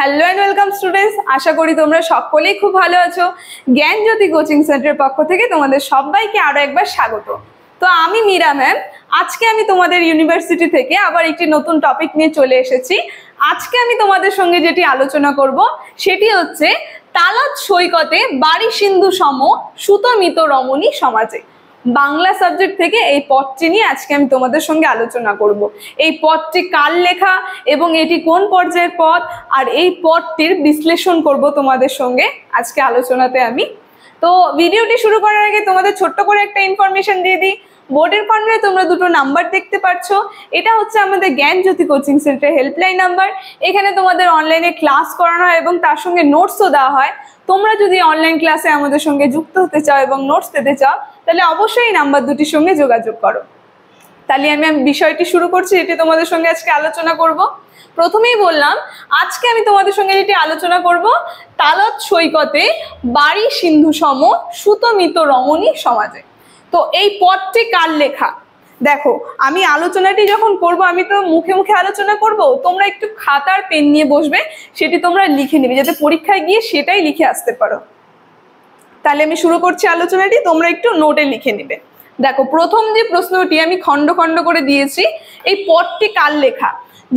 Hello and welcome students, আশা করি তোমরা সকলেই খুব ভালো আছো। জ্ঞানজ্যোতি কোচিং সেন্টারের পক্ষ থেকে তোমাদের সবাইকে আরো একবার স্বাগত। তো আমি মীরা ম্যাম, আজকে আমি তোমাদের ইউনিভার্সিটি থেকে আবার একটি নতুন টপিক নিয়ে চলে এসেছি। আজকে আমি তোমাদের সঙ্গে যেটি আলোচনা করব সেটি হচ্ছে তালাত সৈকতে বাড়ি সিন্ধু সম সুতমিত রমণী সমাজে। বাংলা সাবজেক্ট থেকে এই পদটি নিয়ে আজকে আমি তোমাদের সঙ্গে আলোচনা করব। এই পদটি কার লেখা এবং এটি কোন পর্যায়ের পদ, আর এই পদটির বিশ্লেষণ করব তোমাদের সঙ্গে আজকে আলোচনাতে আমি। তো ভিডিওটি শুরু করার আগে তোমাদের ছোট্ট করে একটা ইনফরমেশন দিয়ে দিই। বোর্ডের কর্নারে তোমরা দুটো নাম্বার দেখতে পাচ্ছ, এটা হচ্ছে আমাদের জ্ঞানজ্যোতি কোচিং সেন্টার হেল্পলাইন নাম্বার। এখানে তোমাদের অনলাইনে ক্লাস করানো হয় এবং তার সঙ্গে নোটসও দেওয়া হয়। তোমরা যদি অনলাইন ক্লাসে আমাদের সঙ্গে যুক্ত হতে চাও এবং নোটস পেতে চাও তাহলে অবশ্যই এই নাম্বার দুটির সঙ্গে যোগাযোগ করো। তাহলে আমি বিষয়টি শুরু করছি, এটি তোমাদের সঙ্গে আজকে আলোচনা করব। প্রথমেই বললাম আজকে আমি তোমাদের সঙ্গে যেটি আলোচনা করব তালাত সৈকতে বাড়ি সিন্ধু সম সুতমিত রমণী সমাজে। তো এই পদটি কার লেখা? দেখো, আমি আলোচনাটি যখন করব আমি তো মুখে মুখে আলোচনা করব, তোমরা একটু খাতার পেন নিয়ে বসবে, সেটি তোমরা লিখে নেবে যাতে পরীক্ষায় গিয়ে সেটাই লিখে আসতে পারো। তাহলে আমি শুরু করছি আলোচনাটি, তোমরা একটু নোটে লিখে নেবে। দেখো, প্রথম যে প্রশ্নটি আমি খণ্ড খণ্ড করে দিয়েছি, এই পদটি কার লেখা?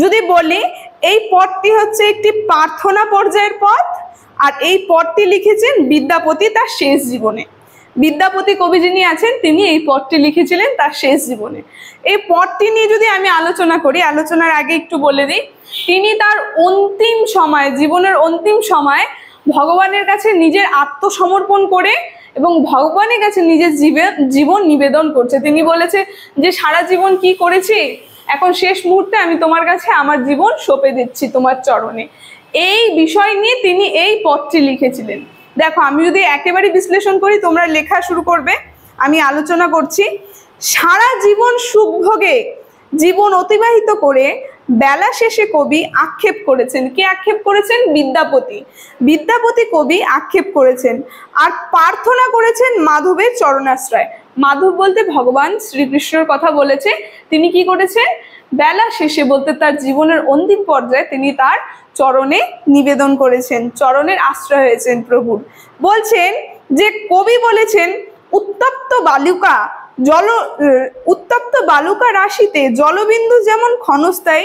যদি বলি এই পদটি হচ্ছে একটি প্রার্থনা পর্যায়ের পদ, আর এই পদটি লিখেছেন বিদ্যাপতি তার শেষ জীবনে। বিদ্যাপতি কবি যিনি আছেন তিনি এই পদটি লিখেছিলেন তার শেষ জীবনে। এই পদটি নিয়ে যদি আমি আলোচনা করি, আলোচনার আগে একটু বলে দিই, তিনি তার অন্তিম সময়, জীবনের অন্তিম সময় ভগবানের কাছে নিজের আত্মসমর্পণ করে এবং ভগবানের কাছে নিজের জীবন নিবেদন করছে। তিনি বলেছে যে সারা জীবন কি করেছি, এখন শেষ মুহূর্তে আমি তোমার কাছে আমার জীবন সঁপে দিচ্ছি তোমার চরণে। এই বিষয় নিয়ে তিনি এই পদটি লিখেছিলেন। দেখো, আমি যদি একেবারে বিশ্লেষণ করি, তোমরা লেখা শুরু করবে। আমি আলোচনা করছি, সারা জীবন সুখভোগে জীবন অতিবাহিত করে বেলা শেষে কবি আক্ষেপ করেছেন। কে আক্ষেপ করেছেন? বিদ্যাপতি। বিদ্যাপতি কবি আক্ষেপ করেছেন আর প্রার্থনা করেছেন মাধবের চরণাশ্রয়। মাধব বলতে ভগবান শ্রীকৃষ্ণের কথা বলেছে। তিনি কি করেছেন? বেলা শেষে বলতে তার জীবনের অন্তিম পর্যায়ে তিনি তার চরণে নিবেদন করেছেন, চরণের আশ্রয় হয়েছেন প্রভুর। বলছেন যে কবি বলেছেন উত্তপ্ত বালুকা রাশিতে জলবিন্দু যেমন ক্ষণস্থায়ী,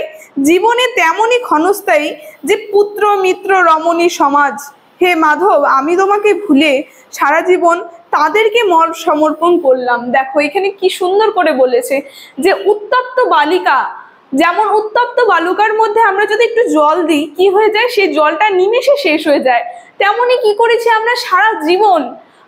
জীবনে তেমনই ক্ষণস্থায়ী যে পুত্র মিত্র রমণী সমাজ। হে মাধব, আমি তোমাকে ভুলে সারা জীবন তাদেরকে সমর্পণ করলাম। দেখো, এখানে কি সুন্দর করে বলেছে যে উত্তপ্ত বালিকা, যেমন উত্তপ্ত বালুকার মধ্যে আমরা যদি একটু জল দিই কি হয়ে যায়, সেই জলটা নিমেষে শেষ হয়ে যায়। তেমনই কি করেছি আমরা সারা জীবন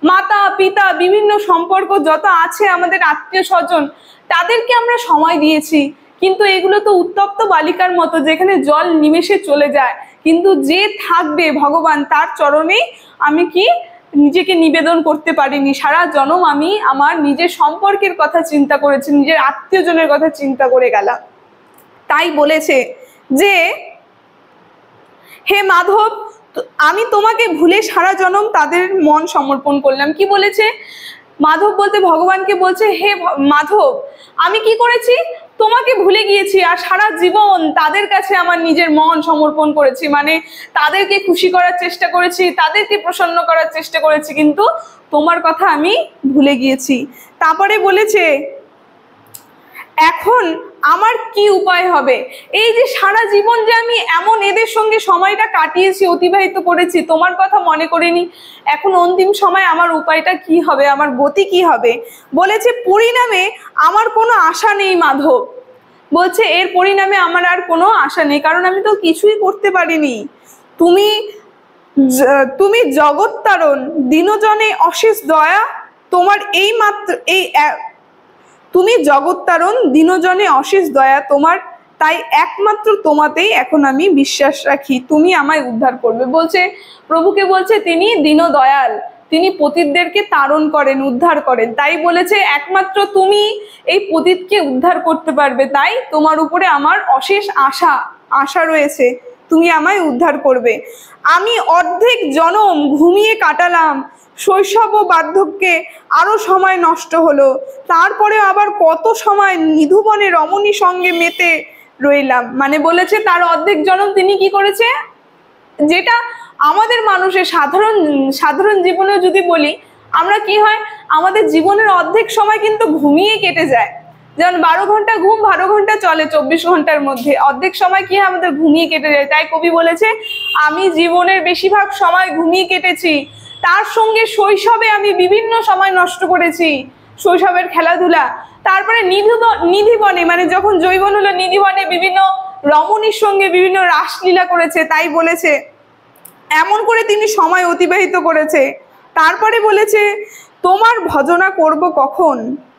মাতা পিতা বিভিন্ন সম্পর্ক যত আছে আমাদের আত্মীয় স্বজন তাদেরকে আমরা সময় দিয়েছি, কিন্তু এগুলো তো উত্তপ্ত বালিকার মতো যেখানে জল নিমেষে চলে যায়। কিন্তু যে থাকবে ভগবান তার চরণেই আমি কি নিজেকে নিবেদন করতে পারিনি। সারা জনম আমি আমার নিজের সম্পর্কের কথা চিন্তা করেছি, নিজের আত্মীয়জনের কথা চিন্তা করে গেলাম। তাই বলেছে যে হে মাধব, আমি তোমাকে ভুলে সারা জনম তাদের মন সমর্পণ করলাম। কি বলেছে? মাধব বলতে ভগবানকে বলছে, হে মাধব, আমি কি করেছি? তোমাকে ভুলে গিয়েছি আর সারা জীবন তাদের কাছে আমার নিজের মন সমর্পণ করেছি, মানে তাদেরকে খুশি করার চেষ্টা করেছি, তাদেরকে প্রসন্ন করার চেষ্টা করেছি, কিন্তু তোমার কথা আমি ভুলে গিয়েছি। তারপরে বলেছে এখন আমার কি উপায় হবে? এই যে সারা জীবন যে আমি এমন এদের সঙ্গে সময়টা কাটিয়েছি, অতিবাহিত করেছি, তোমার কথা মনে করিনি, এখন অন্তিম সময় আমার উপায়টা কি হবে, আমার গতি কি হবে? বলেছে পরিণামে আমার কোনো আশা নেই মাধব। বলছে এর পরিণামে আমার আর কোনো আশা নেই, কারণ আমি তো কিছুই করতে পারিনি। তুমি জগত্তারণ দীনজনে অশেষ দয়া, তোমার এই মাত্র তুমি জগত্তারণ দীনজনে অশেষ দয়া তোমার, তাই একমাত্র তোমাতেই এখন আমি বিশ্বাস রাখি, তুমি আমায় উদ্ধার করবে। বলছে প্রভুকে বলছে তিনি দীনদয়াল, তিনি পতিতদেরকে তারণ করেন, উদ্ধার করেন। তাই বলেছে একমাত্র তুমি এই পতিতকে উদ্ধার করতে পারবে, তাই তোমার উপরে আমার অশেষ আশা রয়েছে, তুমি আমায় উদ্ধার করবে। আমি অর্ধেক জনম ঘুমিয়ে কাটালাম, শৈশব ও বার্ধক্যে আরো সময় নষ্ট হলো, তারপরে আবার কত সময় নিধুবনে রমণী সঙ্গে মেতে রইলাম। মানে বলেছে তার অর্ধেক জনম তিনি কি করেছে? যেটা আমাদের মানুষের সাধারণ জীবনে যদি বলি, আমরা কি হয়, আমাদের জীবনের অর্ধেক সময় কিন্তু ঘুমিয়ে কেটে যায়। যেমন 12 ঘন্টা ঘুম, 12 ঘন্টা চলে 24 ঘন্টার মধ্যে, অর্ধেক সময় কি হয় আমাদের ঘুমিয়ে কেটে যায়। তাই কবি বলেছে, আমি জীবনের বেশিরভাগ সময় ঘুমিয়ে কেটেছি, তার সঙ্গে শৈশবে আমি বিভিন্ন সময় নষ্ট করেছি, শৈশবের খেলাধুলা। তারপরে নিধিবনে, মানে যখন যৌবন হলো, নিধিবনে বিভিন্ন রমণীর সঙ্গে বিভিন্ন রাসলীলা করেছে, তাই বলেছে এমন করে তিনি সময় অতিবাহিত করেছে। তারপরে বলেছে, তোমার ভজনা করব কখন,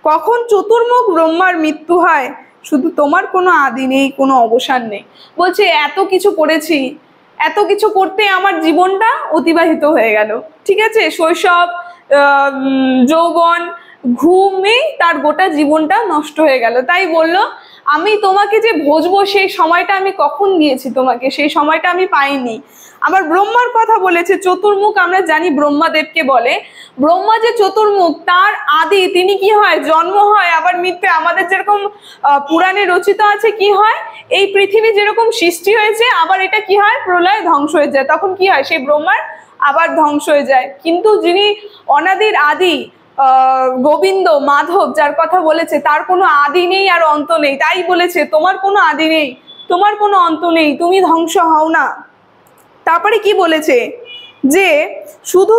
কখন চতুর্মুখ ব্রহ্মার মৃত্যু হয়, শুধু তোমার কোনো আদি নেই, কোনো অবসান নেই। বলছে এত কিছু করেছি, এত কিছু করতে আমার জীবনটা অতিবাহিত হয়ে গেল। ঠিক আছে, শৈশব, যৌবন, ঘুমেই তার গোটা জীবনটা নষ্ট হয়ে গেল। তাই বলল, আমি তোমাকে যে ভজবো সেই সময়টা আমি কখন দিয়েছি তোমাকে, সেই সময়টা আমি পাইনি। আবার ব্রহ্মার কথা বলেছে, চতুর্মুখ আমরা জানি ব্রহ্মাদেবকে বলে। ব্রহ্মা যে চতুর্মুখ, তার আদি, তিনি কি হয়, জন্ম হয় আবার মৃত্যু। আমাদের যেরকম পুরাণে রচিত আছে কি হয়, এই পৃথিবী যেরকম সৃষ্টি হয়েছে, আবার এটা কি হয়, প্রলয় ধ্বংস হয়ে যায়। তখন কি হয়, সেই ব্রহ্মার আবার ধ্বংস হয়ে যায়। কিন্তু যিনি অনাদির আদি, গোবিন্দ মাধব যার কথা বলেছে, তার কোনো আদি নেই আর অন্ত নেই। তাই বলেছে, তোমার কোনো আদি নেই, তোমার কোনো অন্ত নেই, তুমি ধ্বংস হও না। তারপরে কি বলেছে, যে শুধু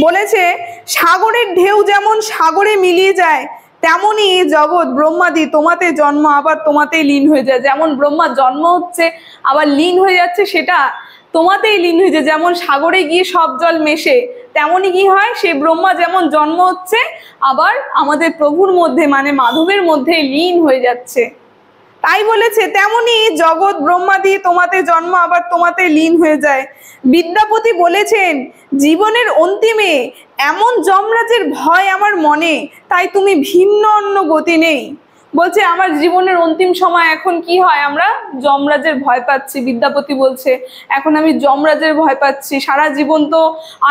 বলেছে, সাগরের ঢেউ যেমন সাগরে মিলিয়ে যায়, তেমনি জগৎ ব্রহ্মাদি তোমাতে জন্ম আবার তোমাতেই লীন হয়ে যায়। যেমন ব্রহ্মা জন্ম হচ্ছে আবার লীন হয়ে যাচ্ছে, সেটা তোমাতেই লীন হয়ে যায়। যেমন সাগরে গিয়ে সব জল মেশে, তেমনি কি হয়, সেই ব্রহ্মা যেমন জন্ম হচ্ছে আবার আমাদের প্রভুর মধ্যে, মানে মাধবের মধ্যে লীন হয়ে যাচ্ছে। তাই বলেছে, তেমনি জগৎ ব্রহ্মাদি তোমাতে জন্ম আবার তোমাতে লীন হয়ে যায়। বিদ্যাপতি বলেছেন, জীবনের অন্তিমে এমন যমরাজের ভয় আমার মনে, তাই তুমি ভিন্ন অন্য গতি নেই। বলছে আমার জীবনের অন্তিম সময় এখন কি হয়, আমরা যমরাজের ভয় পাচ্ছি। বিদ্যাপতি বলছে, এখন আমি যমরাজের ভয় পাচ্ছি। সারা জীবন তো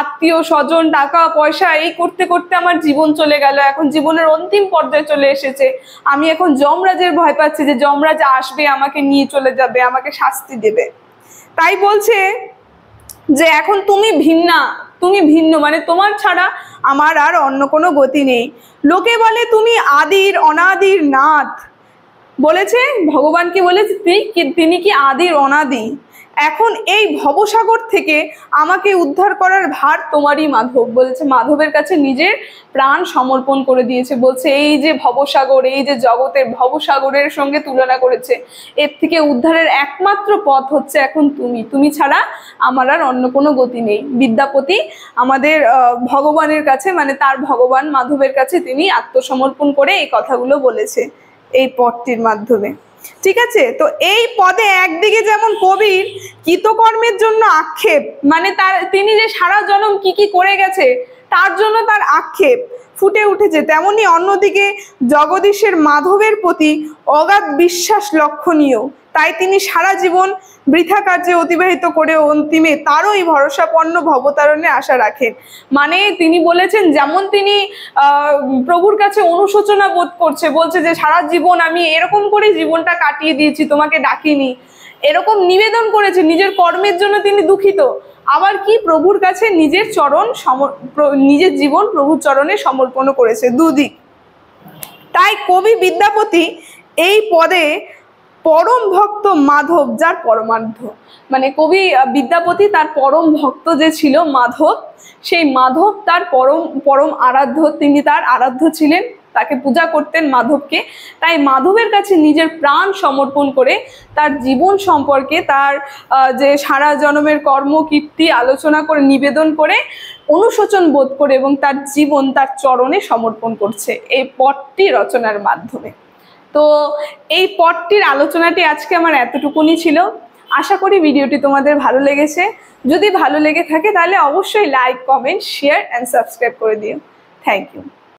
আত্মীয় স্বজন, টাকা পয়সা এই করতে করতে আমার জীবন চলে গেল, এখন জীবনের অন্তিম পর্যায়ে চলে এসেছে। আমি এখন যমরাজের ভয় পাচ্ছি, যে যমরাজ আসবে, আমাকে নিয়ে চলে যাবে, আমাকে শাস্তি দেবে। তাই বলছে যে এখন তুমি ভিন্না, তুমি ভিন্ন, মানে তোমার ছাড়া আমার আর অন্য কোনো গতি নেই। লোকে বলে তুমি আদির অনাদির নাথ। বলেছে, ভগবানকে বলেছে তিনি কি আদির অনাদি। এখন এই ভবসাগর থেকে আমাকে উদ্ধার করার ভার তোমারই মাধব। বলেছে মাধবের কাছে নিজের প্রাণ সমর্পণ করে দিয়েছে। বলছে এই যে ভবসাগর, এই যে জগতের ভবসাগরের সঙ্গে তুলনা করেছে, এর থেকে উদ্ধারের একমাত্র পথ হচ্ছে এখন তুমি, তুমি ছাড়া আমার আর অন্য কোনো গতি নেই। বিদ্যাপতি আমাদের ভগবানের কাছে, মানে তার ভগবান মাধবের কাছে তিনি আত্মসমর্পণ করে এই কথাগুলো বলেছে এই পদটির মাধ্যমে। ঠিক আছে, তো এই পদে একদিকে যেমন কবির কৃতকর্মের জন্য আক্ষেপ, মানে তিনি যে সারা জনম কি কি করে গেছে তার জন্য তার আক্ষেপ ফুটে উঠেছে, তেমনি অন্যদিকে জগদীশের মাধবের প্রতি অগাধ বিশ্বাস লক্ষণীয়। তাই তিনি সারা জীবন বৃথা কার্যে অতিবাহিত করে অন্তিমে তারই ভরসাপন্ন ভবতারণে আশা রাখেন। মানে তিনি বলেছেন, যেমন তিনি প্রভুর কাছে অনুশোচনা বোধ করছে, বলছে যে সারা জীবন আমি এরকম করে জীবনটা কাটিয়ে দিয়েছি, তোমাকে ডাকিনি, এরকম নিবেদন করেছে, নিজের কর্মের জন্য তিনি দুঃখিত। আবার কি প্রভুর কাছে নিজের নিজের জীবন প্রভুর চরণে সমর্পণ করেছে, দুদিক। তাই কবি বিদ্যাপতি এই পদে পরম ভক্ত মাধব যার পরমার্ধ, মানে কবি বিদ্যাপতি তার পরম ভক্ত যে ছিল মাধব, সেই মাধব তার পরম আরাধ্য, তিনি তার আরাধ্য ছিলেন, তাকে পূজা করতেন মাধবকে। তাই মাধবের কাছে নিজের প্রাণ সমর্পণ করে তার জীবন সম্পর্কে, তার যে সারা জন্মের কর্মকীর্তি আলোচনা করে, নিবেদন করে, অনুশোচন বোধ করে এবং তার জীবন তার চরণে সমর্পণ করছে এই পদটি রচনার মাধ্যমে। তো এই পদটির আলোচনাটি আজকে আমার এতটুকুনি ছিল। আশা করি ভিডিওটি তোমাদের ভালো লেগেছে। যদি ভালো লেগে থাকে তাহলে অবশ্যই like, comment, share and subscribe করে দিও। Thank you.